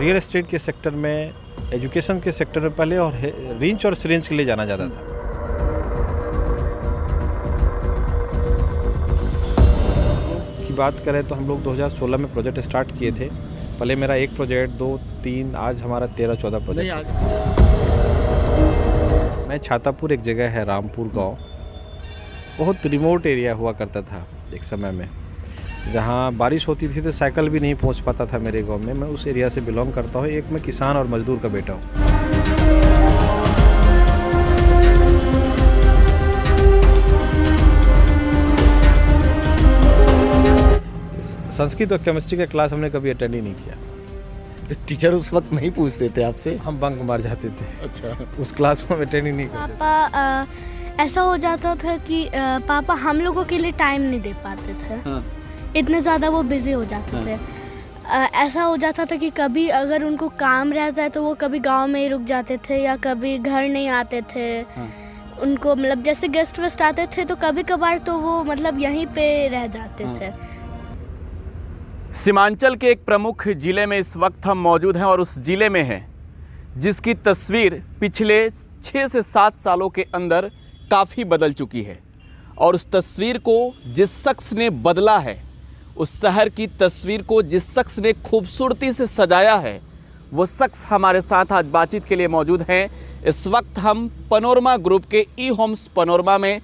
Real estate के sector में, education के सेक्टर में पहले और रिंच और सिरिंज के लिए जाना जाता था। की बात करें तो हम लोग 2016 में प्रोजेक्ट स्टार्ट किए थे। पहले मेरा एक प्रोजेक्ट, 2, 3, आज हमारा 13-14 प्रोजेक्ट। मैं छातापुर, एक जगह है रामपुर गांव, बहुत रिमोट एरिया हुआ करता था एक समय में, जहां बारिश होती थी तो साइकिल भी नहीं पहुंच पाता था मेरे गांव में। मैं उस एरिया से बिलोंग करता हूं। एक मैं किसान और मजदूर का बेटा हूं। संस्कृत और केमिस्ट्री का क्लास हमने कभी अटेंड ही नहीं किया। तो टीचर उस वक्त नहीं पूछते थे आपसे? हम बंक मार जाते थे। अच्छा, उस क्लास को हम अटेंड ही नहीं करते। पापा ऐसा हो जाता था कि पापा हम लोगों के लिए टाइम नहीं दे पाते थे। हाँ। इतने ज़्यादा वो बिजी हो जाते थे। ऐसा हो जाता था कि कभी अगर उनको काम रहता है तो वो कभी गांव में ही रुक जाते थे या कभी घर नहीं आते थे। हाँ। उनको मतलब जैसे गेस्ट वेस्ट आते थे तो कभी कभार तो वो मतलब यहीं पे रह जाते थे। सीमांचल के एक प्रमुख जिले में इस वक्त हम मौजूद हैं और उस जिले में हैं जिसकी तस्वीर पिछले 6 से 7 सालों के अंदर काफ़ी बदल चुकी है। और उस तस्वीर को जिस शख्स ने बदला है, उस शहर की तस्वीर को जिस शख्स ने खूबसूरती से सजाया है, वो शख्स हमारे साथ आज बातचीत के लिए मौजूद हैं। इस वक्त हम पैनोरमा ग्रुप के ई होम्स पैनोरमा में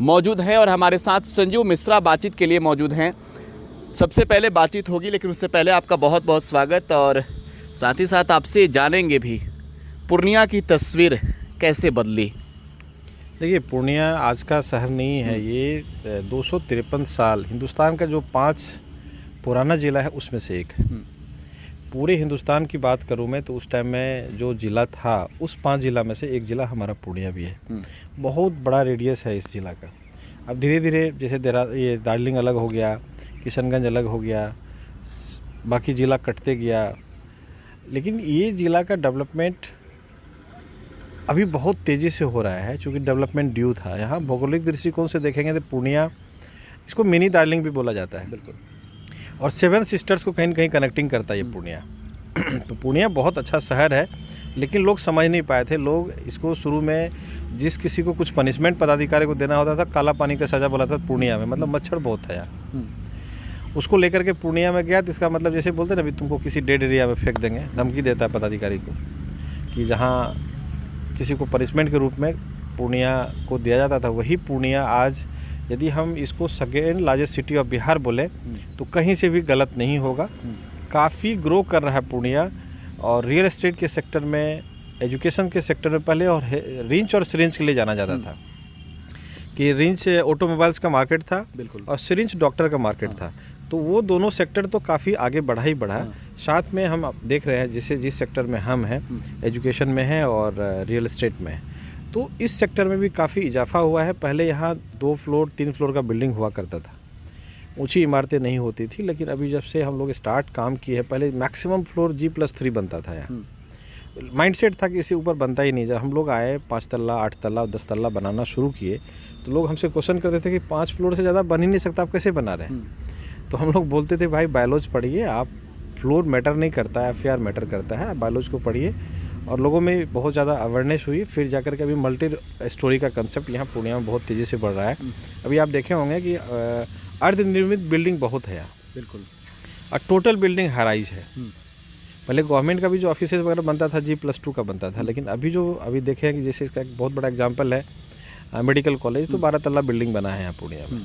मौजूद हैं और हमारे साथ संजीव मिश्रा बातचीत के लिए मौजूद हैं। सबसे पहले बातचीत होगी, लेकिन उससे पहले आपका बहुत बहुत स्वागत, और साथ ही साथ आपसे जानेंगे भी पूर्णिया की तस्वीर कैसे बदली। देखिए, पूर्णिया आज का शहर नहीं है। ये 253 साल हिंदुस्तान का जो 5 पुराना ज़िला है उसमें से एक है। पूरे हिंदुस्तान की बात करूं मैं तो उस टाइम में जो ज़िला था उस 5 ज़िला में से एक ज़िला हमारा पूर्णिया भी है। बहुत बड़ा रेडियस है इस ज़िला का। अब धीरे धीरे जैसे ये दार्जिलिंग अलग हो गया, किशनगंज अलग हो गया, बाकी ज़िला कटते गया, लेकिन ये ज़िला का डेवलपमेंट अभी बहुत तेज़ी से हो रहा है, क्योंकि डेवलपमेंट ड्यू था। यहाँ भौगोलिक दृष्टिकोण से देखेंगे तो पूर्णिया, इसको मिनी दार्जिलिंग भी बोला जाता है। बिल्कुल। और 7 सिस्टर्स को कहीं न कहीं कनेक्टिंग करता है ये पूर्णिया। तो पूर्णिया बहुत अच्छा शहर है, लेकिन लोग समझ नहीं पाए थे। लोग इसको शुरू में जिस किसी को कुछ पनिशमेंट पदाधिकारी को देना होता था, काला पानी का सज़ा बोला था पूर्णिया में, मतलब मच्छर बहुत था यहाँ। उसको लेकर के पूर्णिया में गया तो इसका मतलब जैसे बोलते ना, अभी तुमको किसी डेड एरिया में फेंक देंगे, धमकी देता है पदाधिकारी को, कि जहाँ किसी को पनिशमेंट के रूप में पूर्णिया को दिया जाता था, वही पूर्णिया आज यदि हम इसको second largest city of Bihar बोले तो कहीं से भी गलत नहीं होगा। काफ़ी ग्रो कर रहा है पूर्णिया, और रियल एस्टेट के सेक्टर में, एजुकेशन के सेक्टर में पहले और रिंच और सिरिंज के लिए जाना जाता था। कि रिंच ऑटोमोबाइल्स का मार्केट था, बिल्कुल, और सिरिंज डॉक्टर का मार्केट था। तो वो दोनों सेक्टर तो काफ़ी आगे बढ़ा ही बढ़ा। साथ में हम देख रहे हैं जैसे जिस सेक्टर में हम हैं, एजुकेशन में है और रियल एस्टेट में है, तो इस सेक्टर में भी काफ़ी इजाफा हुआ है। पहले यहाँ 2 फ्लोर 3 फ्लोर का बिल्डिंग हुआ करता था, ऊंची इमारतें नहीं होती थी, लेकिन अभी जब से हम लोग स्टार्ट काम किए हैं, पहले मैक्सिमम फ्लोर G+3 बनता था यहाँ। माइंडसेट था कि इससे ऊपर बनता ही नहीं। जब हम लोग आए 5 तल्ला 8 तल्ला 10 तल्ला बनाना शुरू किए तो लोग हमसे क्वेश्चन करते थे कि 5 फ्लोर से ज़्यादा बन ही नहीं सकता, आप कैसे बना रहे हैं? तो हम लोग बोलते थे, भाई बायोलॉजी पढ़िए आप, फ्लोर मैटर नहीं करता है, FAR मैटर करता है, बायोलॉजी को पढ़िए। और लोगों में बहुत ज़्यादा अवेयरनेस हुई, फिर जाकर के अभी मल्टी स्टोरी का कंसेप्ट यहाँ पूर्णिया में बहुत तेज़ी से बढ़ रहा है। अभी आप देखे होंगे कि अर्धनिर्मित बिल्डिंग बहुत है यहाँ। बिल्कुल। और टोटल बिल्डिंग हाईराइज है। पहले गवर्नमेंट का भी जो ऑफिस वगैरह बनता था G+2 का बनता था, लेकिन अभी देखे हैं कि जैसे इसका एक बहुत बड़ा एग्जाम्पल है मेडिकल कॉलेज, तो 12 तल्ला बिल्डिंग बना है यहाँ पूर्णिया में।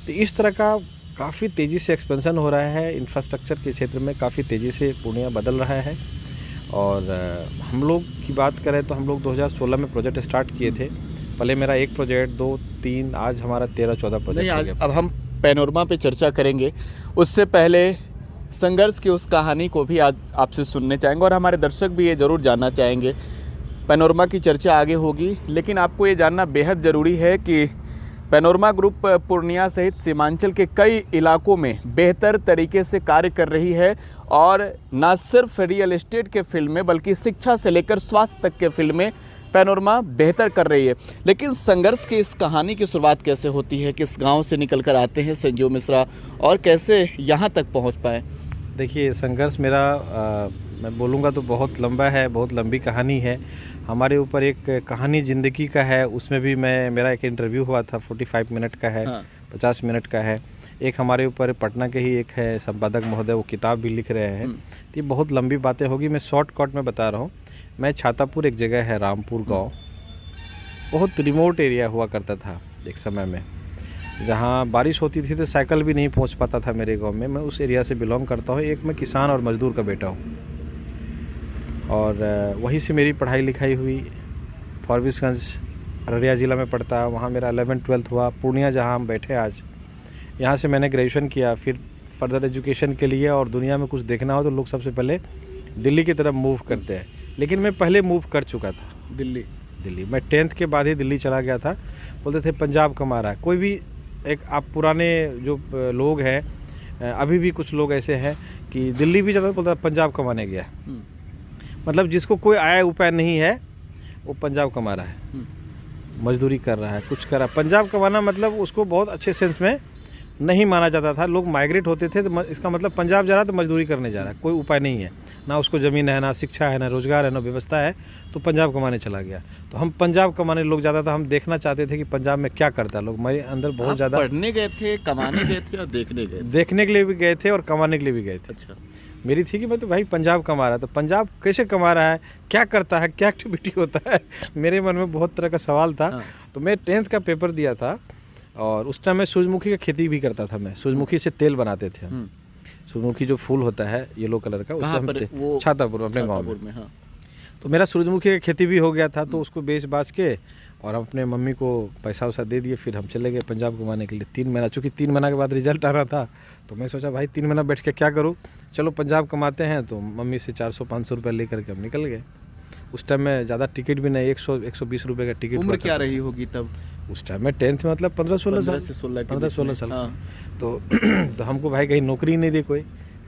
तो इस तरह का काफ़ी तेज़ी से एक्सपेंशन हो रहा है। इंफ्रास्ट्रक्चर के क्षेत्र में काफ़ी तेज़ी से पूर्णिया बदल रहा है। और हम लोग की बात करें तो हम लोग 2016 में प्रोजेक्ट स्टार्ट किए थे। पहले मेरा एक प्रोजेक्ट, 2, 3, आज हमारा 13-14 प्रोजेक्ट हो गया। अब हम पैनोरमा पे चर्चा करेंगे, उससे पहले संघर्ष की उस कहानी को भी आज आपसे सुनने चाहेंगे, और हमारे दर्शक भी ये ज़रूर जानना चाहेंगे। पैनोरमा की चर्चा आगे होगी, लेकिन आपको ये जानना बेहद ज़रूरी है कि पैनोरमा ग्रुप पूर्णिया सहित सीमांचल के कई इलाकों में बेहतर तरीके से कार्य कर रही है, और न सिर्फ रियल एस्टेट के फील्ड में बल्कि शिक्षा से लेकर स्वास्थ्य तक के फील्ड में पैनोरमा बेहतर कर रही है। लेकिन संघर्ष की इस कहानी की शुरुआत कैसे होती है? किस गांव से निकल कर आते हैं संजीव मिश्रा, और कैसे यहाँ तक पहुँच पाए? देखिए, संघर्ष मेरा मैं बोलूँगा तो बहुत लंबा है, बहुत लंबी कहानी है। हमारे ऊपर एक कहानी ज़िंदगी का है, उसमें भी मेरा एक इंटरव्यू हुआ था, 45 मिनट का है। हाँ। 50 मिनट का है। एक हमारे ऊपर पटना के ही एक है संपादक महोदय, वो किताब भी लिख रहे हैं। तो ये बहुत लंबी बातें होगी, मैं शॉर्टकट में बता रहा हूँ। मैं छातापुर एक जगह है, रामपुर गांव, बहुत रिमोट एरिया हुआ करता था एक समय में, जहाँ बारिश होती थी तो साइकिल भी नहीं पहुँच पाता था मेरे गाँव में। मैं उस एरिया से बिलोंग करता हूँ। एक मैं किसान और मजदूर का बेटा हूँ, और वहीं से मेरी पढ़ाई लिखाई हुई। फॉरबिसगंज अररिया ज़िला में पड़ता है, वहाँ मेरा 11th-12th हुआ। पूर्णिया जहाँ हम बैठे आज, यहाँ से मैंने ग्रेजुएशन किया। फिर फर्दर एजुकेशन के लिए और दुनिया में कुछ देखना हो तो लोग सबसे पहले दिल्ली की तरफ मूव करते हैं, लेकिन मैं पहले मूव कर चुका था दिल्ली। मैं 10th के बाद ही दिल्ली चला गया था। बोलते थे पंजाब कमा रहा है। कोई भी एक आप पुराने जो लोग हैं, अभी भी कुछ लोग ऐसे हैं कि दिल्ली भी जाता बोलता पंजाब कमाने गया। मतलब जिसको कोई आय उपाय नहीं है वो पंजाब कमा रहा है, मजदूरी कर रहा है, कुछ कर रहा है। पंजाब कमाना मतलब उसको बहुत अच्छे सेंस में नहीं माना जाता था। लोग माइग्रेट होते थे तो इसका मतलब पंजाब जा रहा है तो मजदूरी करने जा रहा है, कोई उपाय नहीं है, ना उसको ज़मीन है, ना शिक्षा है, ना रोज़गार है, ना व्यवस्था है, तो पंजाब कमाने चला गया। तो हम पंजाब कमाने लोग ज़्यादा था। हम देखना चाहते थे कि पंजाब में क्या करता है लोग। मेरे अंदर बहुत ज़्यादा पढ़ने गए थे, कमाने गए थे और देखने गए थे? देखने के लिए भी गए थे और कमाने के लिए भी गए थे। अच्छा। मेरी थी कि मैं तो भाई पंजाब कमा रहा है, तो पंजाब कैसे कमा रहा है, क्या करता है, क्या एक्टिविटी होता है, मेरे मन में बहुत तरह का सवाल था। हाँ। तो मैं 10th का पेपर दिया था, और उस टाइम मैं सूरजमुखी की खेती भी करता था। मैं सूरजमुखी से तेल बनाते थे हम। सूरजमुखी जो फूल होता है येलो कलर का, उससे हम छातापुर अपने गाँव में। हाँ। तो मेरा सूरजमुखी की खेती भी हो गया था, तो उसको बेच बाच के और हम अपने मम्मी को पैसा वैसा दे दिए। फिर हम चले गए पंजाब कमाने के लिए 3 महीना। चूँकि 3 महीना के बाद रिजल्ट आ रहा था, तो मैं सोचा भाई 3 महीना बैठ के क्या करूँ, चलो पंजाब कमाते हैं। तो मम्मी से 400-500 रुपये ले करके हम निकल गए। उस टाइम में ज़्यादा टिकट भी नहीं, 100-120 रुपये का टिकट। उम्र क्या रही होगी तब? उस टाइम में 10th में मतलब 15-16 साल। 15-16 साल। हाँ। तो हमको भाई कहीं नौकरी नहीं दी कोई,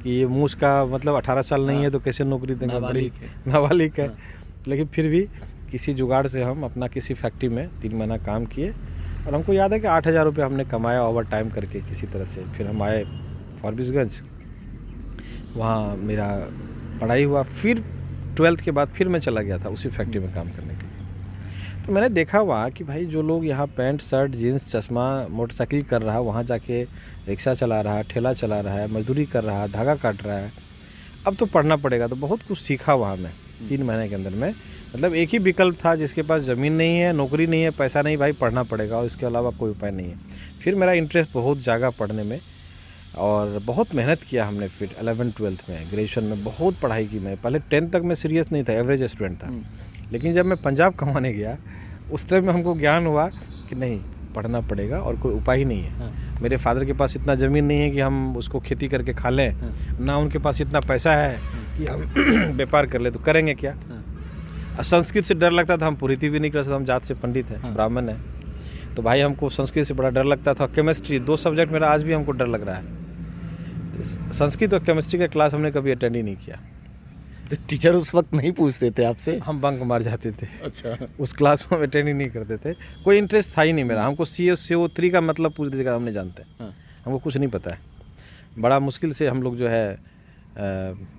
कि ये मूस का मतलब 18 साल नहीं है तो कैसे नौकरी देंगे, बड़ी नाबालिग है। लेकिन फिर भी किसी जुगाड़ से हम अपना किसी फैक्ट्री में 3 महीना काम किए, और हमको याद है कि 8,000 रुपये हमने कमाया ओवर टाइम करके किसी तरह से। फिर हम आए फॉरबिसगंज, वहाँ मेरा पढ़ाई हुआ। फिर 12th के बाद फिर मैं चला गया था उसी फैक्ट्री में काम करने के लिए। तो मैंने देखा वहाँ कि भाई जो लोग यहाँ पैंट शर्ट जीन्स चश्मा मोटरसाइकिल कर रहा है, वहाँ जाके रिक्शा चला रहा है, ठेला चला रहा है, मजदूरी कर रहा है, धागा काट रहा है। अब तो पढ़ना पड़ेगा। तो बहुत कुछ सीखा वहाँ मैं 3 महीने के अंदर में। मतलब एक ही विकल्प था, जिसके पास ज़मीन नहीं है, नौकरी नहीं है, पैसा नहीं, भाई पढ़ना पड़ेगा, और इसके अलावा कोई उपाय नहीं है। फिर मेरा इंटरेस्ट बहुत जागा पढ़ने में, और बहुत मेहनत किया हमने। फिर 11th-12th में, ग्रेजुएशन में बहुत पढ़ाई की। मैं पहले 10th तक मैं सीरियस नहीं था, एवरेज स्टूडेंट था। लेकिन जब मैं पंजाब कमाने गया, उस टाइम में हमको ज्ञान हुआ कि नहीं, पढ़ना पड़ेगा और कोई उपाय ही नहीं है। हाँ। मेरे फादर के पास इतना ज़मीन नहीं है कि हम उसको खेती करके खा लें। हाँ। ना उनके पास इतना पैसा है कि हम व्यापार कर ले, तो करेंगे क्या। हाँ। संस्कृत से डर लगता था, हम पुरीति भी नहीं कर सकते, हम जात से पंडित हैं। हाँ। ब्राह्मण है, तो भाई हमको संस्कृत से बड़ा डर लगता था। केमिस्ट्री, 2 सब्जेक्ट मेरा आज भी हमको डर लग रहा है। संस्कृत और केमिस्ट्री का क्लास हमने कभी अटेंड ही नहीं किया। तो टीचर उस वक्त नहीं पूछते थे आपसे? हम बंक मार जाते थे। अच्छा। उस क्लास में अटेंड ही नहीं करते थे, कोई इंटरेस्ट था ही नहीं मेरा। हमको CO3 का मतलब पूछ दीजिएगा, हमने जानते हैं। हाँ। हमको कुछ नहीं पता है। बड़ा मुश्किल से हम लोग जो है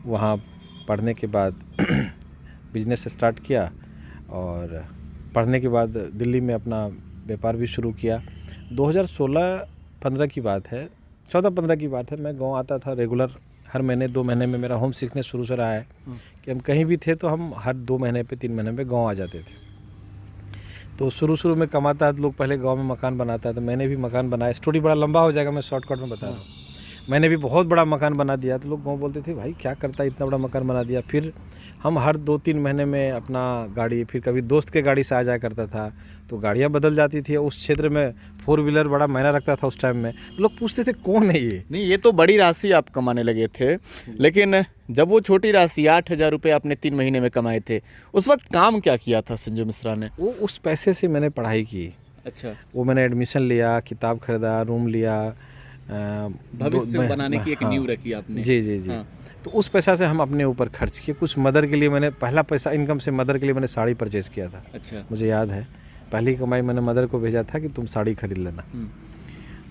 वहाँ पढ़ने के बाद बिजनेस स्टार्ट किया, और पढ़ने के बाद दिल्ली में अपना व्यापार भी शुरू किया। 2016-15 की बात है, 14-15 की बात है। मैं गांव आता था रेगुलर, हर महीने 2 महीने में। मेरा होम सिकनेस शुरू से रहा है कि हम कहीं भी थे तो हम हर 2 महीने पे 3 महीने पे गांव आ जाते थे। तो शुरू में कमाता है तो लोग पहले गांव में मकान बनाता है, तो मैंने भी मकान बनाया। स्टोरी बड़ा लंबा हो जाएगा, मैं शॉर्टकट में बता रहा हूँ। मैंने भी बहुत बड़ा मकान बना दिया, तो लोग गाँव बोलते थे भाई क्या करता है, इतना बड़ा मकान बना दिया। फिर हम हर 2-3 महीने में अपना गाड़ी, फिर कभी दोस्त के गाड़ी से आ जाया करता था, तो गाड़ियाँ बदल जाती थी। उस क्षेत्र में 4 व्हीलर बड़ा मायना रखता था उस टाइम में। लोग पूछते थे कौन है ये। नहीं, ये तो बड़ी राशि आप कमाने लगे थे, लेकिन जब वो छोटी राशि 8,000 रुपये आपने 3 महीने में कमाए थे, उस वक्त काम क्या किया था संजू मिश्रा ने? वो उस पैसे से मैंने पढ़ाई की। अच्छा। वो मैंने एडमिशन लिया, किताब खरीदा, रूम लिया, भविष्य बनाने की एक नींव रखी आपने। जी। हाँ। तो उस पैसा से हम अपने ऊपर खर्च किए। कुछ मदर के लिए मैंने, पहला पैसा इनकम से मदर के लिए मैंने साड़ी परचेज़ किया था। अच्छा। मुझे याद है, पहली कमाई मैंने मदर को भेजा था कि तुम साड़ी खरीद लेना।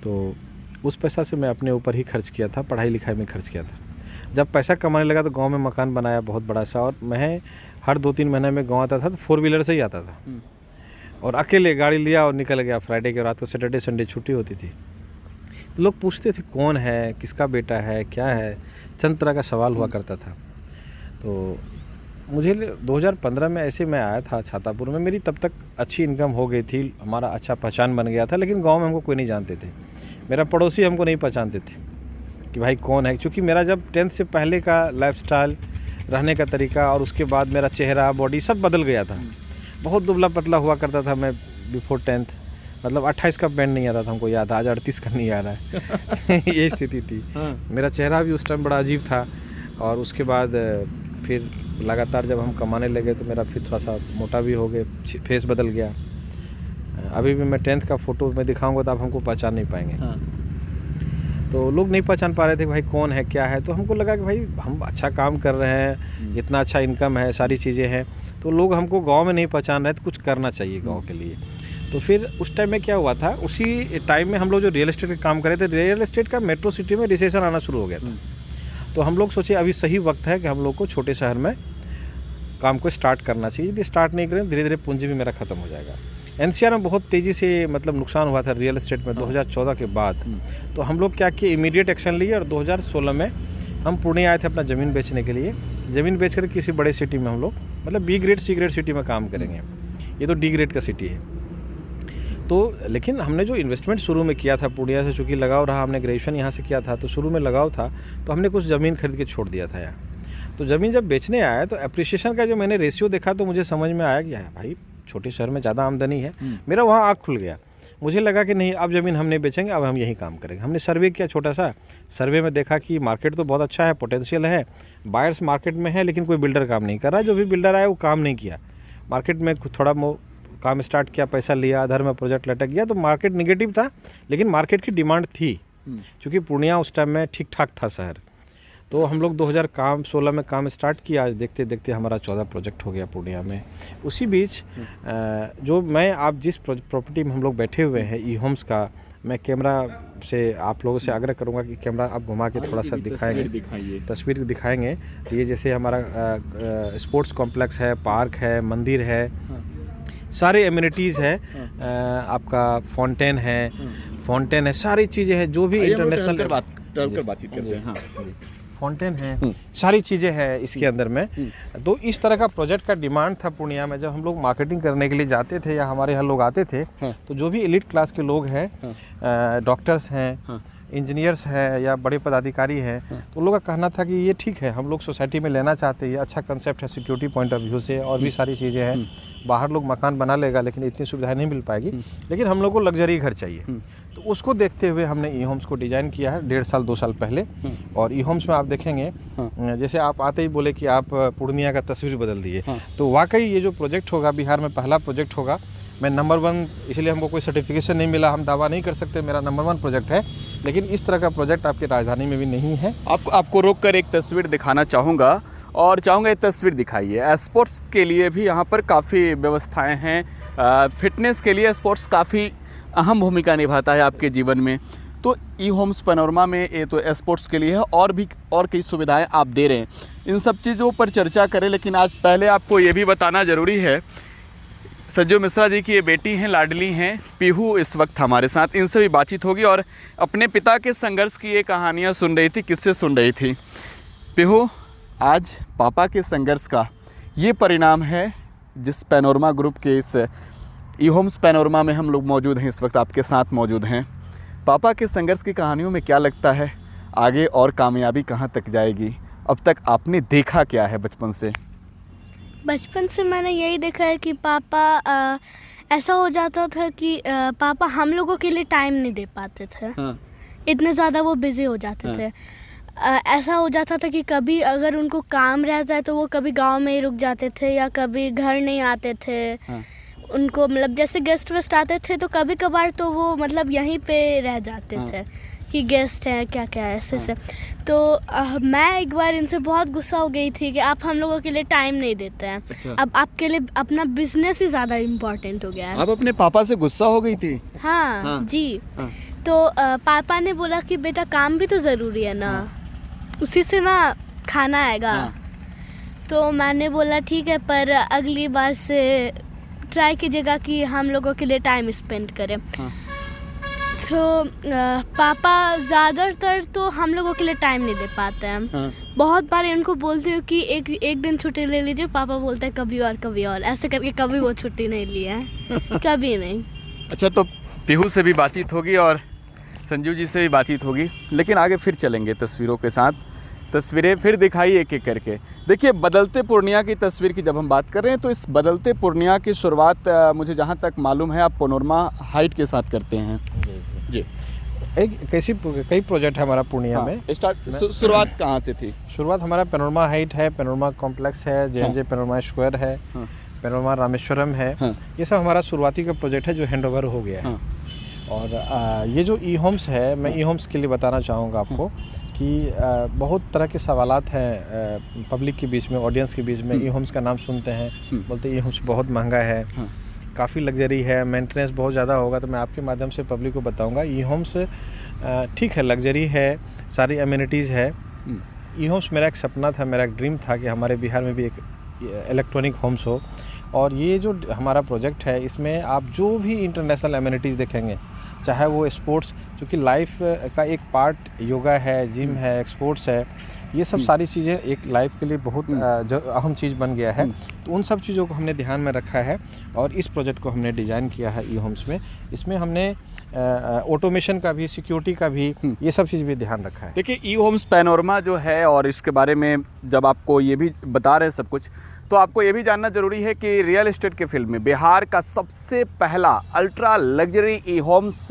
तो उस पैसा से मैं अपने ऊपर ही खर्च किया था, पढ़ाई लिखाई में खर्च किया था। जब पैसा कमाने लगा तो गांव में मकान बनाया बहुत बड़ा सा, और मैं हर 2-3 महीने में गांव आता था तो 4 व्हीलर से ही आता था, और अकेले गाड़ी लिया और निकल गया। फ्राइडे के रात को, सैटरडे संडे छुट्टी होती थी। लोग पूछते थे कौन है, किसका बेटा है, क्या है, चंद तरह का सवाल हुआ करता था। तो मुझे 2015 में ऐसे मैं आया था छातापुर में, मेरी तब तक अच्छी इनकम हो गई थी, हमारा अच्छा पहचान बन गया था, लेकिन गांव में हमको कोई नहीं जानते थे। मेरा पड़ोसी हमको नहीं पहचानते थे कि भाई कौन है, क्योंकि मेरा जब 10th से पहले का लाइफस्टाइल, रहने का तरीका, और उसके बाद मेरा चेहरा, बॉडी सब बदल गया था। बहुत दुबला पतला हुआ करता था मैं बिफोर 10th, मतलब 28 का बैंड नहीं आता था हमको याद, आज 38 का नहीं आ रहा है। ये स्थिति थी। मेरा चेहरा भी उस टाइम बड़ा अजीब था, और उसके बाद फिर लगातार जब हम कमाने लगे तो मेरा फिर थोड़ा सा मोटा भी हो गए, फेस बदल गया। अभी भी मैं 10th का फ़ोटो में दिखाऊंगा तो आप हमको पहचान नहीं पाएंगे। तो लोग नहीं पहचान पा रहे थे भाई कौन है, क्या है। तो हमको लगा कि भाई हम अच्छा काम कर रहे हैं, इतना अच्छा इनकम है, सारी चीज़ें हैं, तो लोग हमको गांव में नहीं पहचान रहे, तो कुछ करना चाहिए गांव के लिए। तो फिर उस टाइम में क्या हुआ था, उसी टाइम में हम लोग जो रियल एस्टेट का काम कर रहे थे, रियल एस्टेट का मेट्रो सिटी में रिसेशन आना शुरू हो गया था। तो हम लोग सोचे अभी सही वक्त है कि हम लोग को छोटे शहर में काम को स्टार्ट करना चाहिए। यदि स्टार्ट नहीं करें धीरे धीरे पूंजी भी मेरा ख़त्म हो जाएगा। एनसीआर में बहुत तेज़ी से मतलब नुकसान हुआ था रियल एस्टेट में 2014 के बाद। तो हम लोग क्या किए, इमीडिएट एक्शन लिए, और 2016 में हम पुणे आए थे अपना ज़मीन बेचने के लिए। ज़मीन बेच कर किसी बड़े सिटी में हम लोग, मतलब B grade C grade city में काम करेंगे, ये तो डी ग्रेड का सिटी है। तो लेकिन हमने जो इन्वेस्टमेंट शुरू में किया था पूर्णिया से, चूँकि लगाव रहा, हमने ग्रेजुएशन यहाँ से किया था, तो शुरू में लगाव था, तो हमने कुछ ज़मीन खरीद के छोड़ दिया था यहाँ। तो ज़मीन जब बेचने आया तो एप्रिसिएशन का जो मैंने रेशियो देखा तो मुझे समझ में आया कि भाई छोटे शहर में ज़्यादा आमदनी है। मेरा वहाँ आँख खुल गया, मुझे लगा कि नहीं अब ज़मीन हम नहीं बेचेंगे, अब हम यहीं काम करेंगे। हमने सर्वे किया, छोटा सा सर्वे में देखा कि मार्केट तो बहुत अच्छा है, पोटेंशियल है, बायर्स मार्केट में है, लेकिन कोई बिल्डर काम नहीं कर रहा है। जो भी बिल्डर आया वो काम नहीं किया, मार्केट में थोड़ा काम स्टार्ट किया, पैसा लिया, अधर में प्रोजेक्ट लटक गया। तो मार्केट निगेटिव था, लेकिन मार्केट की डिमांड थी, क्योंकि पूर्णिया उस टाइम में ठीक ठाक था शहर। तो हम लोग 2016 में काम स्टार्ट किया। आज देखते देखते हमारा 14 प्रोजेक्ट हो गया पूर्णिया में। उसी बीच जो मैं आप जिस प्रॉपर्टी में हम लोग बैठे हुए हैं ई होम्स का, मैं कैमरा से आप लोगों से आग्रह करूंगा कि कैमरा आप घुमा के थोड़ा सा दिखाएंगे, तस्वीर दिखाएंगे। तो ये जैसे हमारा स्पोर्ट्स कॉम्प्लेक्स है, पार्क है, मंदिर है, सारे एमिनिटीज़ है, आपका फाउंटेन है, सारी चीज़ें हैं जो भी इंटरनेशनल बातचीत करते हैं। फाउंटेन है, सारी चीज़ें हैं इसके अंदर में। तो इस तरह का प्रोजेक्ट का डिमांड था पूर्णिया में। जब हम लोग मार्केटिंग करने के लिए जाते थे या हमारे यहाँ लोग आते थे, तो जो भी एलिट क्लास के लोग हैं, डॉक्टर्स हैं, इंजीनियर्स हैं या बड़े पदाधिकारी हैं, तो उन लोगों का कहना था कि ये ठीक है, हम लोग सोसाइटी में लेना चाहते हैं, ये अच्छा कंसेप्ट है सिक्योरिटी पॉइंट ऑफ व्यू से, और भी सारी चीज़ें हैं। बाहर लोग मकान बना लेगा लेकिन इतनी सुविधाएं नहीं मिल पाएगी, लेकिन हम लोग को लग्जरी घर चाहिए। तो उसको देखते हुए हमने ई होम्स को डिज़ाइन किया है 1.5 साल 2 साल पहले। और ई होम्स में आप देखेंगे, जैसे आप आते ही बोले कि आप पूर्णिया का तस्वीर बदल दिए, तो वाकई ये जो प्रोजेक्ट होगा बिहार में पहला प्रोजेक्ट होगा। मैं नंबर 1, इसलिए हमको कोई सर्टिफिकेशन नहीं मिला, हम दावा नहीं कर सकते मेरा नंबर 1 प्रोजेक्ट है, लेकिन इस तरह का प्रोजेक्ट आपकी राजधानी में भी नहीं है। आपको रोक कर एक तस्वीर दिखाना चाहूँगा, और चाहूँगा ये तस्वीर दिखाइए। स्पोर्ट्स के लिए भी यहाँ पर काफ़ी व्यवस्थाएं हैं, फिटनेस के लिए स्पोर्ट्स काफ़ी अहम भूमिका निभाता है आपके जीवन में। तो ई होम्स पैनोरमा में ये तो स्पोर्ट्स के लिए है, और कई सुविधाएं आप दे रहे हैं। इन सब चीज़ों पर चर्चा करें, लेकिन आज पहले आपको ये भी बताना ज़रूरी है, संजू मिश्रा जी की ये बेटी हैं, लाडली हैं पीहू, इस वक्त हमारे साथ, इनसे भी बातचीत होगी और अपने पिता के संघर्ष की ये कहानियाँ सुन रही थी, किससे सुन रही थी। पीहू, आज पापा के संघर्ष का ये परिणाम है जिस पैनोरमा ग्रुप के इस ई होम्स पैनोरमा में हम लोग मौजूद हैं, इस वक्त आपके साथ मौजूद हैं। पापा के संघर्ष की कहानियों में क्या लगता है आगे और कामयाबी कहाँ तक जाएगी? अब तक आपने देखा क्या है बचपन से? बचपन से मैंने यही देखा है कि पापा ऐसा हो जाता था कि पापा हम लोगों के लिए टाइम नहीं दे पाते थे। इतने ज़्यादा वो बिज़ी हो जाते थे। ऐसा हो जाता था कि कभी अगर उनको काम रहता है तो वो कभी गांव में ही रुक जाते थे, या कभी घर नहीं आते थे। उनको मतलब जैसे गेस्ट वेस्ट आते थे तो कभी कभार तो वो मतलब यहीं पे रह जाते थे कि गेस्ट हैं क्या क्या ऐसे से। तो मैं एक बार इनसे बहुत गुस्सा हो गई थी कि आप हम लोगों के लिए टाइम नहीं देते हैं। अच्छा। अब आपके लिए अपना बिजनेस ही ज़्यादा इम्पोर्टेंट हो गया है। आप अपने पापा से गुस्सा हो गई थी? हाँ जी। तो पापा ने बोला कि बेटा काम भी तो ज़रूरी है ना। उसी से ना खाना आएगा। तो मैंने बोला ठीक है, पर अगली बार से ट्राई कीजिएगा कि हम लोगों के लिए टाइम स्पेंड करें। तो पापा ज़्यादातर तो हम लोगों के लिए टाइम नहीं दे पाते हैं। बहुत बार इनको बोलती हूँ कि एक दिन छुट्टी ले लीजिए, पापा बोलते हैं कभी और, ऐसे करके कभी वो छुट्टी नहीं ली है। कभी नहीं। अच्छा, तो पीहू से भी बातचीत होगी और संजू जी से भी बातचीत होगी, लेकिन आगे फिर चलेंगे तस्वीरों के साथ। तस्वीरें फिर दिखाई एक एक करके। देखिए, बदलते पूर्णिया की तस्वीर की जब हम बात कर रहे हैं तो इस बदलते पूर्णिया की शुरुआत मुझे जहाँ तक मालूम है आप पैनोरमा हाइट के साथ करते हैं। जी, कई प्रोजेक्ट है हमारा पूर्णिया में। शुरुआत कहाँ से थी? शुरुआत हमारा पैनोरमा हाइट है, पैनोरमा कॉम्प्लेक्स है, जे पैनोरमा स्क्वायर है, पैनोरमा रामेश्वरम है। ये सब हमारा शुरुआती का प्रोजेक्ट है जो हैंडओवर हो गया है। और ये जो ई होम्स है, मैं ई होम्स के लिए बताना चाहूँगा आपको कि बहुत तरह के सवालात हैं पब्लिक के बीच में, ऑडियंस के बीच में। ई होम्स का नाम सुनते हैं, बोलते हैं ई होम्स बहुत महंगा है, काफ़ी लग्जरी है, मेंटेनेंस बहुत ज़्यादा होगा। तो मैं आपके माध्यम से पब्लिक को बताऊंगा, ई होम्स ठीक है, लग्जरी है, सारी एमिनिटीज़ है। ई होम्स मेरा एक सपना था, मेरा एक ड्रीम था कि हमारे बिहार में भी एक इलेक्ट्रॉनिक होम्स हो। और ये जो हमारा प्रोजेक्ट है, इसमें आप जो भी इंटरनेशनल एमिनिटीज़ देखेंगे, चाहे वो स्पोर्ट्स, क्योंकि लाइफ का एक पार्ट योगा है, जिम है, स्पोर्ट्स है, ये सब सारी चीज़ें एक लाइफ के लिए बहुत जो अहम चीज़ बन गया है। तो उन सब चीज़ों को हमने ध्यान में रखा है और इस प्रोजेक्ट को हमने डिज़ाइन किया है ई होम्स में। इसमें हमने ऑटोमेशन का भी, सिक्योरिटी का भी, ये सब चीज़ भी ध्यान रखा है। देखिए, ई होम्स पैनोरमा जो है, और इसके बारे में जब आपको ये भी बता रहे हैं सब कुछ, तो आपको ये भी जानना ज़रूरी है कि रियल एस्टेट के फील्ड में बिहार का सबसे पहला अल्ट्रा लग्जरी ई होम्स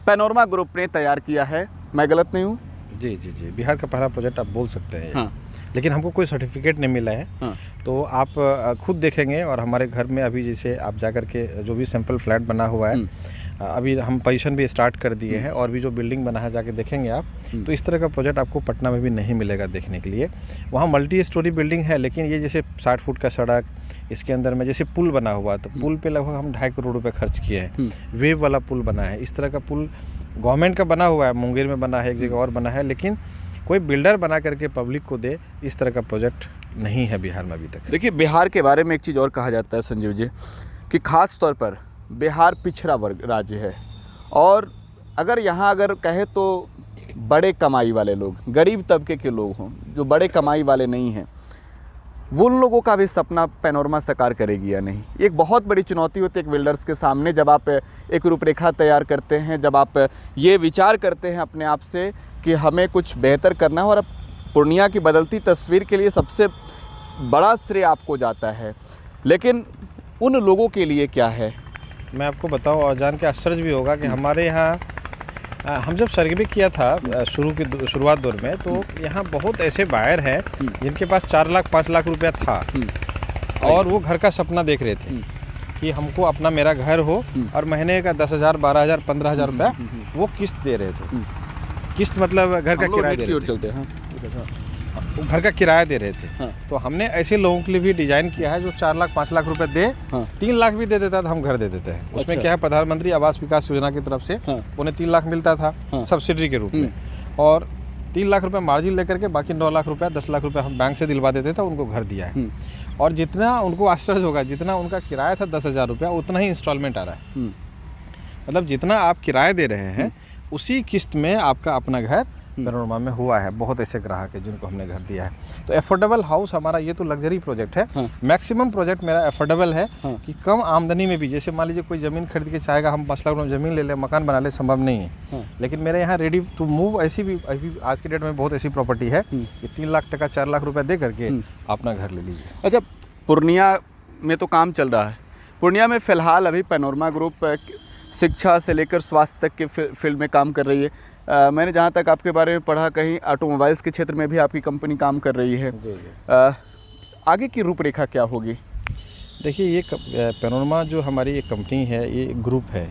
पैनोरमा ग्रुप ने तैयार किया है। मैं गलत नहीं हूँ? जी, बिहार का पहला प्रोजेक्ट आप बोल सकते हैं। लेकिन हमको कोई सर्टिफिकेट नहीं मिला है। तो आप खुद देखेंगे और हमारे घर में अभी जैसे आप जाकर के जो भी सैंपल फ्लैट बना हुआ है, अभी हम पोजीशन भी स्टार्ट कर दिए हैं और भी जो बिल्डिंग बना है जाके देखेंगे आप, तो इस तरह का प्रोजेक्ट आपको पटना में भी नहीं मिलेगा देखने के लिए। वहाँ मल्टी स्टोरी बिल्डिंग है, लेकिन ये जैसे 60 फुट का सड़क, इसके अंदर में जैसे पुल बना हुआ, तो पुल पे लगभग हम 2.5 करोड़ रुपये खर्च किए हैं। वेव वाला पुल बना है, इस तरह का पुल गवर्नमेंट का बना हुआ है, मुंगेर में बना है, एक जगह और बना है, लेकिन कोई बिल्डर बना करके पब्लिक को दे, इस तरह का प्रोजेक्ट नहीं है बिहार में अभी तक। देखिए, बिहार के बारे में एक चीज़ और कहा जाता है संजीव जी, कि ख़ास तौर पर बिहार पिछड़ा वर्ग राज्य है, और अगर यहाँ अगर कहे तो बड़े कमाई वाले लोग, गरीब तबके के लोग हों, जो बड़े कमाई वाले नहीं हैं, वो उन लोगों का भी सपना पैनोरमा साकार करेगी या नहीं? एक बहुत बड़ी चुनौती होती है एक बिल्डर्स के सामने, जब आप एक रूपरेखा तैयार करते हैं, जब आप ये विचार करते हैं अपने आप से कि हमें कुछ बेहतर करना है, और अब पूर्णिया की बदलती तस्वीर के लिए सबसे बड़ा श्रेय आपको जाता है, लेकिन उन लोगों के लिए क्या है? मैं आपको बताऊं, और जान के आश्चर्य भी होगा कि हमारे यहाँ हम जब सर्वे किया था शुरुआत दौर में, तो यहाँ बहुत ऐसे बायर हैं जिनके पास 4 लाख 5 लाख रुपया था, और वो घर का सपना देख रहे थे कि हमको अपना मेरा घर हो, और महीने का 10,000 12,000 15,000 रुपया वो किस्त दे रहे थे। किस्त मतलब घर का किराया दे रहे थे, घर का किराया दे रहे थे। तो हमने ऐसे लोगों के लिए भी डिजाइन किया है जो 4 लाख 5 लाख रुपए दे, 3 लाख भी दे देता था, हम घर दे देते हैं। उसमें क्या है, प्रधानमंत्री आवास विकास योजना की तरफ से उन्हें 3 लाख मिलता था सब्सिडी के रूप में, और 3 लाख रुपए मार्जिन लेकर के बाकी 9 लाख रुपया 10 लाख रुपए हम बैंक से दिलवा देते थे, उनको घर दिया है। और जितना उनको आश्चर्य होगा, जितना उनका किराया था 10,000 रुपया, उतना ही इंस्टॉलमेंट आ रहा है। मतलब जितना आप किराया दे रहे हैं, उसी किस्त में आपका अपना घर पैनोरमा में हुआ है। बहुत ऐसे ग्राहक है जिनको हमने घर दिया है। तो एफोर्डेबल हाउस हमारा ये तो लग्जरी प्रोजेक्ट है। मैक्सिमम प्रोजेक्ट मेरा एफोर्डेबल है कि कम आमदनी में भी, जैसे मान लीजिए कोई ज़मीन खरीद के चाहेगा हम 5 लाख रुपये ज़मीन ले लें, मकान बना ले, संभव नहीं है। लेकिन मेरे यहाँ रेडी टू मूव ऐसी भी अभी आज के डेट में बहुत ऐसी प्रॉपर्टी है कि 3 लाख टका 4 लाख रुपये दे करके अपना घर ले लीजिए। अच्छा, पूर्णिया में तो काम चल रहा है। पूर्णिया में फ़िलहाल अभी पैनोरमा ग्रुप शिक्षा से लेकर स्वास्थ्य तक के फील्ड में काम कर रही है। मैंने जहाँ तक आपके बारे में पढ़ा, कहीं ऑटोमोबाइल्स के क्षेत्र में भी आपकी कंपनी काम कर रही है। आगे की रूपरेखा क्या होगी? देखिए, ये पैनोरमा जो हमारी एक कंपनी है, ये ग्रुप है।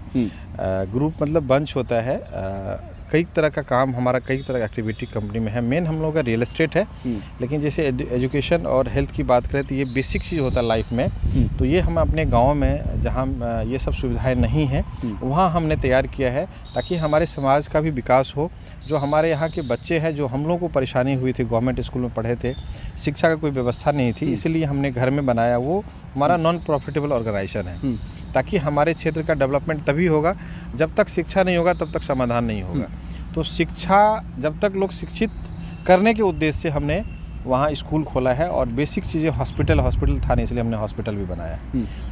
ग्रुप मतलब बंच होता है। कई तरह का काम हमारा, कई तरह का एक्टिविटी कंपनी में है। मेन हम लोगों का रियल एस्टेट है, लेकिन जैसे एजुकेशन और हेल्थ की बात करें तो ये बेसिक चीज़ होता है लाइफ में। तो ये हम अपने गांव में जहां ये सब सुविधाएं नहीं हैं, वहां हमने तैयार किया है ताकि हमारे समाज का भी विकास हो, जो हमारे यहाँ के बच्चे हैं, जो हम लोगों को परेशानी हुई थी, गवर्नमेंट स्कूल में पढ़े थे, शिक्षा का कोई व्यवस्था नहीं थी, इसलिए हमने घर में बनाया। वो हमारा नॉन प्रॉफिटेबल ऑर्गेनाइजेशन है, ताकि हमारे क्षेत्र का डेवलपमेंट तभी होगा जब तक शिक्षा नहीं होगा, तब तक समाधान नहीं होगा। तो शिक्षा जब तक लोग शिक्षित करने के उद्देश्य से हमने वहाँ स्कूल खोला है, और बेसिक चीज़ें हॉस्पिटल था नहीं, इसलिए हमने हॉस्पिटल भी बनाया।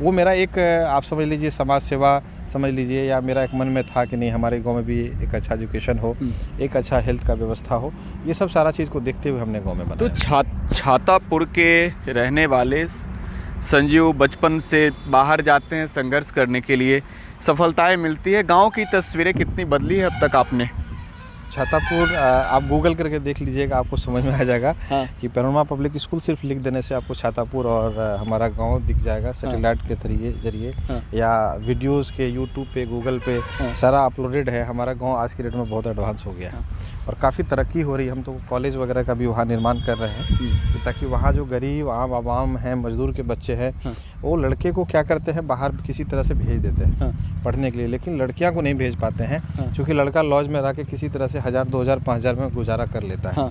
वो मेरा एक, आप समझ लीजिए, समाज सेवा समझ लीजिए, या मेरा एक मन में था कि नहीं, हमारे गांव में भी एक अच्छा एजुकेशन हो, एक अच्छा हेल्थ का व्यवस्था हो। ये सब सारा चीज़ को देखते हुए हमने गांव में बनाया। तो छातापुर के रहने वाले संजीव बचपन से बाहर जाते हैं संघर्ष करने के लिए, सफलताएं मिलती है। गांव की तस्वीरें कितनी बदली है अब तक आपने? छातापुर आप गूगल करके देख लीजिएगा, आपको समझ में आ जाएगा कि पैनोरमा पब्लिक स्कूल सिर्फ लिख देने से आपको छातापुर और हमारा गांव दिख जाएगा। सैटेलाइट के जरिए या वीडियोस के यूट्यूब पे, गूगल पे सारा अपलोडेड है। हमारा गांव आज की डेट में बहुत एडवांस हो गया है और काफ़ी तरक्की हो रही है। हम तो कॉलेज वगैरह का भी वहाँ निर्माण कर रहे हैं, ताकि वहाँ जो गरीब आवाम हैं, मजदूर के बच्चे हैं, वो लड़के को क्या करते हैं, बाहर किसी तरह से भेज देते हैं पढ़ने के लिए, लेकिन लड़कियां को नहीं भेज पाते हैं, क्योंकि लड़का लॉज में रह के किसी तरह से 1000, 2000, 5000 में गुजारा कर लेता है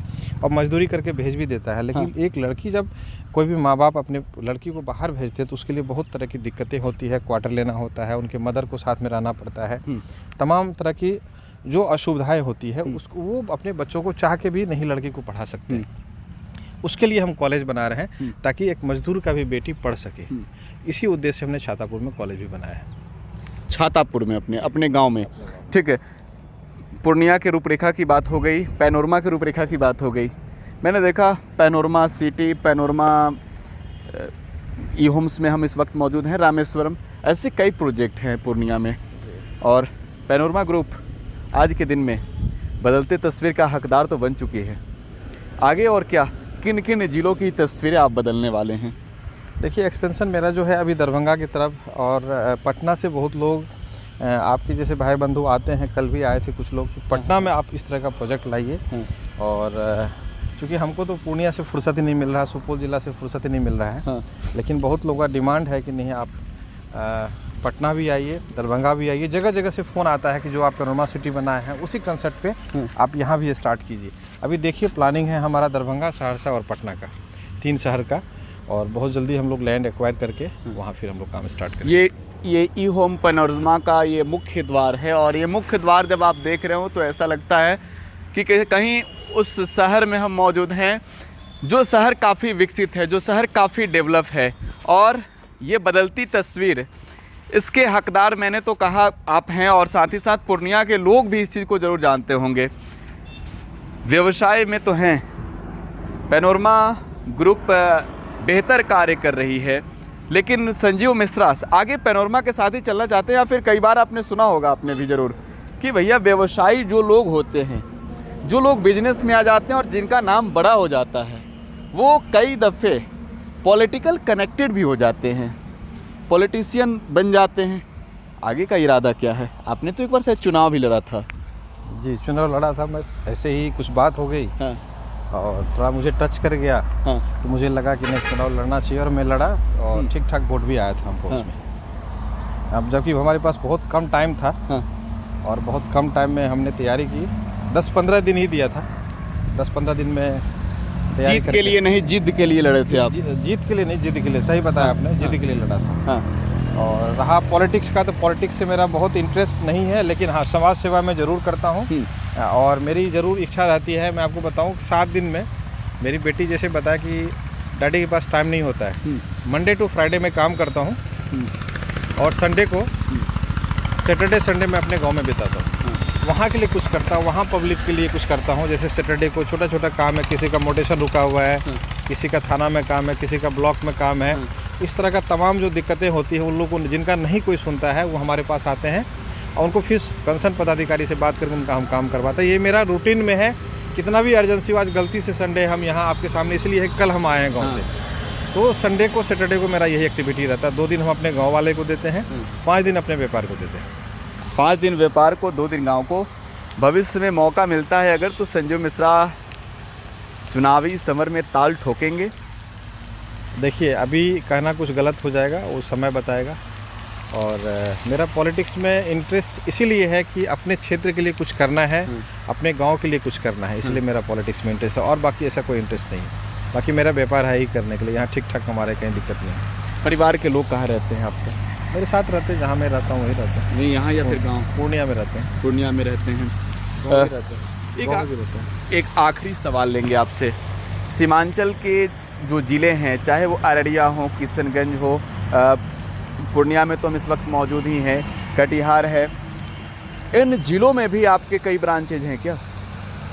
और मजदूरी करके भेज भी देता है। लेकिन एक लड़की, जब कोई भी माँ बाप अपने लड़की को बाहर भेजते हैं तो उसके लिए बहुत तरह की दिक्कतें होती है। क्वार्टर लेना होता है, उनके मदर को साथ में रहना पड़ता है, तमाम तरह की जो असुविधाएं होती है, उसको वो अपने बच्चों को चाह के भी नहीं लड़की को पढ़ा सकते हैं। उसके लिए हम कॉलेज बना रहे हैं, ताकि एक मजदूर का भी बेटी पढ़ सके। इसी उद्देश्य से हमने छातापुर में कॉलेज भी बनाया है। छातापुर में, अपने गांव में, ठीक है। पूर्णिया के रूपरेखा की बात हो गई, पैनोरमा के रूपरेखा की बात हो गई। मैंने देखा पैनोरमा सिटी, पैनोरमा ई होम्स में हम इस वक्त मौजूद हैं, रामेश्वरम, ऐसे कई प्रोजेक्ट हैं पूर्णिया में, और पैनोरमा ग्रुप आज के दिन में बदलते तस्वीर का हकदार तो बन चुकी है। आगे और क्या, किन किन जिलों की तस्वीरें आप बदलने वाले हैं? देखिए, एक्सपेंशन मेरा जो है अभी दरभंगा की तरफ, और पटना से बहुत लोग आपके जैसे भाई बंधु आते हैं, कल भी आए थे कुछ लोग, पटना में आप इस तरह का प्रोजेक्ट लाइए। और चूँकि हमको तो पूर्णिया से फुर्सत ही नहीं मिल रहा, सुपौल ज़िला से फुर्सत ही नहीं मिल रहा है, लेकिन बहुत लोगों का डिमांड है कि नहीं, आप पटना भी आइए, दरभंगा भी आइए। जगह जगह से फ़ोन आता है कि जो आप पैनोरमा सिटी बनाए हैं, उसी कंसेप्ट पे आप यहाँ भी स्टार्ट कीजिए। अभी देखिए, प्लानिंग है हमारा दरभंगा, सहरसा और पटना का, 3 शहर का, और बहुत जल्दी हम लोग लैंड एक्वायर करके वहाँ फिर हम लोग काम स्टार्ट करेंगे। ये ई होम पैनोरमा का ये मुख्य द्वार है, और ये मुख्य द्वार जब आप देख रहे हो तो ऐसा लगता है कि कहीं उस शहर में हम मौजूद हैं, जो शहर काफ़ी विकसित है, जो शहर काफ़ी डेवलप है। और ये बदलती तस्वीर, इसके हकदार मैंने तो कहा आप हैं, और साथ ही साथ पूर्णिया के लोग भी इस चीज़ को ज़रूर जानते होंगे। व्यवसाय में तो हैं, पैनोरमा ग्रुप बेहतर कार्य कर रही है, लेकिन संजीव मिश्रा आगे पैनोरमा के साथ ही चलना चाहते हैं। या फिर कई बार आपने सुना होगा, आपने भी ज़रूर, कि भैया व्यवसायी जो लोग होते हैं, जो लोग बिजनेस में आ जाते हैं और जिनका नाम बड़ा हो जाता है, वो कई दफ़े पॉलिटिकल कनेक्टेड भी हो जाते हैं, पॉलिटिशियन बन जाते हैं। आगे का इरादा क्या है? आपने तो एक बार शायद चुनाव भी लड़ा था। जी, चुनाव लड़ा था, बस ऐसे ही कुछ बात हो गई और थोड़ा मुझे टच कर गया, तो मुझे लगा कि नहीं, चुनाव लड़ना चाहिए, और मैं लड़ा, और ठीक ठाक वोट भी आया था हमको उसमें। अब जबकि हमारे पास बहुत कम टाइम था, और बहुत कम टाइम में हमने तैयारी की, 10-15 दिन ही दिया था। 10-15 दिन में जीत के लिए नहीं, जिद के लिए लड़े थे आप? जीत के लिए नहीं, जिद के लिए, सही बताया आपने, जिद के लिए लड़ा था। और रहा पॉलिटिक्स का, तो पॉलिटिक्स से मेरा बहुत इंटरेस्ट नहीं है, लेकिन हाँ, समाज सेवा मैं ज़रूर करता हूँ, और मेरी ज़रूर इच्छा रहती है। मैं आपको बताऊँ, 7 दिन में मेरी बेटी जैसे बताया कि डैडी के पास टाइम नहीं होता है, मंडे टू फ्राइडे में काम करता हूँ, और संडे को, सैटरडे संडे मैं अपने गांव में बिताता हूँ, वहाँ के लिए कुछ करता हूँ, वहाँ पब्लिक के लिए कुछ करता हूँ। जैसे सैटरडे को छोटा छोटा काम है, किसी का मोटेशन रुका हुआ है, किसी का थाना में काम है, किसी का ब्लॉक में काम है, इस तरह का तमाम जो दिक्कतें होती हैं, उन लोगों को जिनका नहीं कोई सुनता है, वो हमारे पास आते हैं, और उनको फिर कंसर्न पदाधिकारी से बात करके उनका हम काम करवाते हैं। ये मेरा रूटीन में है, कितना भी अर्जेंसी हो। आज गलती से संडे हम यहाँ आपके सामने इसलिए है, कल हम आए हैं गाँव से, तो संडे को, सैटरडे को मेरा यही एक्टिविटी रहता है। 2 दिन हम अपने गाँव वाले को देते हैं, 5 दिन अपने व्यापार को देते हैं। 5 दिन व्यापार को, 2 दिन गाँव को। भविष्य में मौका मिलता है अगर, तो संजीव मिश्रा चुनावी समर में ताल ठोकेंगे? देखिए, अभी कहना कुछ गलत हो जाएगा, वो समय बताएगा, और मेरा पॉलिटिक्स में इंटरेस्ट इसीलिए है कि अपने क्षेत्र के लिए कुछ करना है, अपने गांव के लिए कुछ करना है, इसलिए मेरा पॉलिटिक्स में इंटरेस्ट है। और बाकी ऐसा कोई इंटरेस्ट नहीं है। बाकी मेरा व्यापार है ही करने के लिए, यहाँ ठीक ठाक हमारे कहीं दिक्कत नहीं है। परिवार के लोग कहाँ रहते हैं आपके? मेरे साथ रहते हैं, जहाँ मैं रहता हूँ वहीं रहते हैं। नहीं, यहाँ या फिर गाँव? पूर्णिया में रहते हैं। पूर्णिया में रहते हैं। गाँव में रहते हैं। गाँव में रहते हैं। एक आखिरी सवाल लेंगे आपसे। सीमांचल के जो ज़िले हैं, चाहे वो अररिया हो, किशनगंज हो, पूर्णिया में तो हम इस वक्त मौजूद ही हैं, कटिहार है, इन ज़िलों में भी आपके कई ब्रांचेज हैं क्या?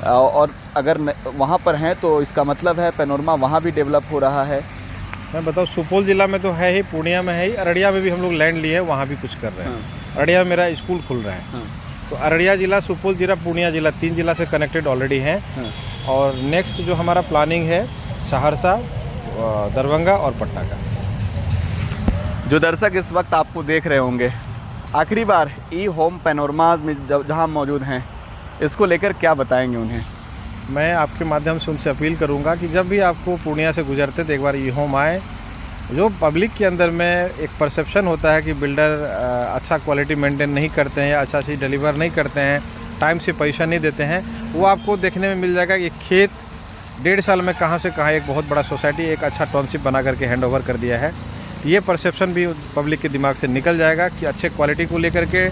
और अगर वहाँ पर हैं तो इसका मतलब है पैनोरमा वहाँ भी डेवलप हो रहा है? मैं बताऊँ, सुपौल ज़िला में तो है ही, पूर्णिया में है ही, अररिया में भी हम लोग लैंड लिए हैं, वहाँ भी कुछ कर रहे हैं। अररिया में मेरा स्कूल खुल रहा है। तो अररिया ज़िला, सुपौल ज़िला, पूर्णिया ज़िला, 3 जिला से कनेक्टेड ऑलरेडी हैं। और नेक्स्ट जो हमारा प्लानिंग है सहरसा, दरभंगा और पटना का। जो दर्शक इस वक्त आपको देख रहे होंगे, आखिरी बार ई होम पैनोरमा में जहाँ मौजूद हैं, इसको लेकर क्या बताएंगे उन्हें? मैं आपके माध्यम से उनसे अपील करूंगा कि जब भी आपको पूर्णिया से गुजरते तो एक बार ई होम आए। जो पब्लिक के अंदर में एक परसेप्शन होता है कि बिल्डर अच्छा क्वालिटी मेंटेन नहीं करते हैं या अच्छा चीज़ डिलीवर नहीं करते हैं, टाइम से पैसा नहीं देते हैं, वो आपको देखने में मिल जाएगा कि खेत 1.5 साल में कहाँ से कहाँ एक बहुत बड़ा सोसाइटी, एक अच्छा टाउनशिप बना करके हैंड ओवर कर दिया है। ये परसेप्शन भी पब्लिक के दिमाग से निकल जाएगा कि अच्छे क्वालिटी को लेकर के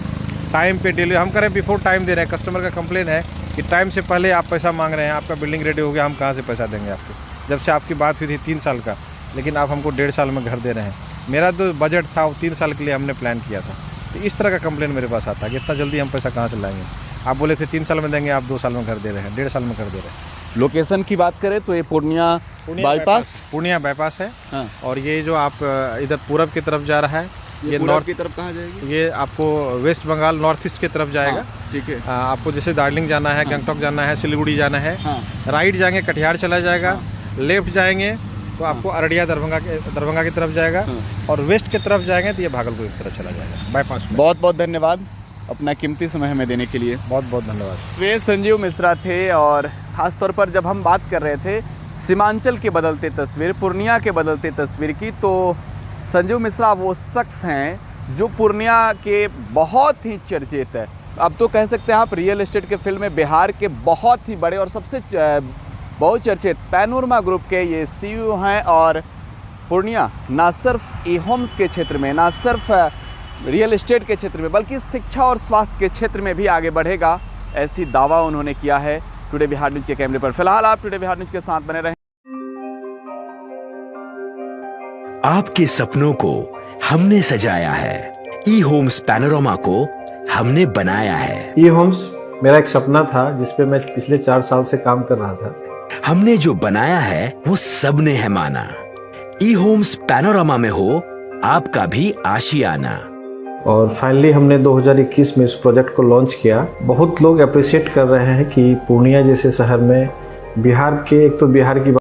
टाइम पे डिलीवर हम करें, बिफोर टाइम दे रहे हैं। कस्टमर का कंप्लेन है कि टाइम से पहले आप पैसा मांग रहे हैं, आपका बिल्डिंग रेडी हो गया, हम कहाँ से पैसा देंगे आपको? जब से आपकी बात हुई थी 3 साल का, लेकिन आप हमको 1.5 साल में घर दे रहे हैं। मेरा जो बजट था वो 3 साल के लिए हमने प्लान किया था। तो इस तरह का कंप्लेन मेरे पास आता है कि इतना जल्दी हम पैसा कहाँ से लाएंगे? आप बोले थे 3 साल में देंगे, आप 2 साल में घर दे रहे हैं, 1.5 साल में घर दे रहे हैं। लोकेशन की बात करें तो ये पूर्णिया बाईपास, पूर्णिया बाईपास है। हाँ। और ये जो आप इधर पूरब की तरफ जा रहा है, ये नॉर्थ की तरफ कहाँ जाएगी? ये आपको वेस्ट बंगाल नॉर्थ ईस्ट की तरफ जाएगा। ठीक है। आपको जैसे दार्जिलिंग जाना है, गंगटोक जाना है, सिलीगुड़ी जाना है, राइट जाएंगे कटिहार चला जाएगा, लेफ्ट जाएंगे तो आपको अररिया दरभंगा की तरफ जाएगा, और वेस्ट की तरफ जाएंगे तो ये भागलपुर की तरफ चला जाएगा बाईपास में। बहुत बहुत धन्यवाद अपना कीमती समय हमें देने के लिए। बहुत बहुत धन्यवाद। वे संजीव मिश्रा थे, और ख़ास तौर पर जब हम बात कर रहे थे सीमांचल के बदलते तस्वीर, पूर्णिया के बदलते तस्वीर की, तो संजीव मिश्रा वो शख्स हैं जो पूर्णिया के बहुत ही चर्चित है, अब तो कह सकते हैं आप रियल एस्टेट के फील्ड में बिहार के बहुत ही बड़े और सबसे बहुत चर्चित पैनोरमा ग्रुप के ये सीईओ हैं। और पूर्णिया ना सिर्फ ई होम्स के क्षेत्र में, ना सिर्फ रियल एस्टेट के क्षेत्र में, बल्कि शिक्षा और स्वास्थ्य के क्षेत्र में भी आगे बढ़ेगा, ऐसी दावा उन्होंने किया है टुडे बिहार न्यूज़ के कैमरे पर। फिलहाल आप टुडे बिहार न्यूज़ के साथ बने रहें। आपके सपनों को हमने सजाया है, ई होम्स पैनोरमा को हमने बनाया है। ई होम्स मेरा एक सपना था जिसपे मैं पिछले 4 साल से काम कर रहा था। हमने जो बनाया है वो सबने है माना। ई होम्स पैनोरमा में हो आपका भी आशियाना। और फाइनली हमने 2021 में इस प्रोजेक्ट को लॉन्च किया। बहुत लोग अप्रिशिएट कर रहे हैं कि पूर्णिया जैसे शहर में बिहार के, एक तो बिहार की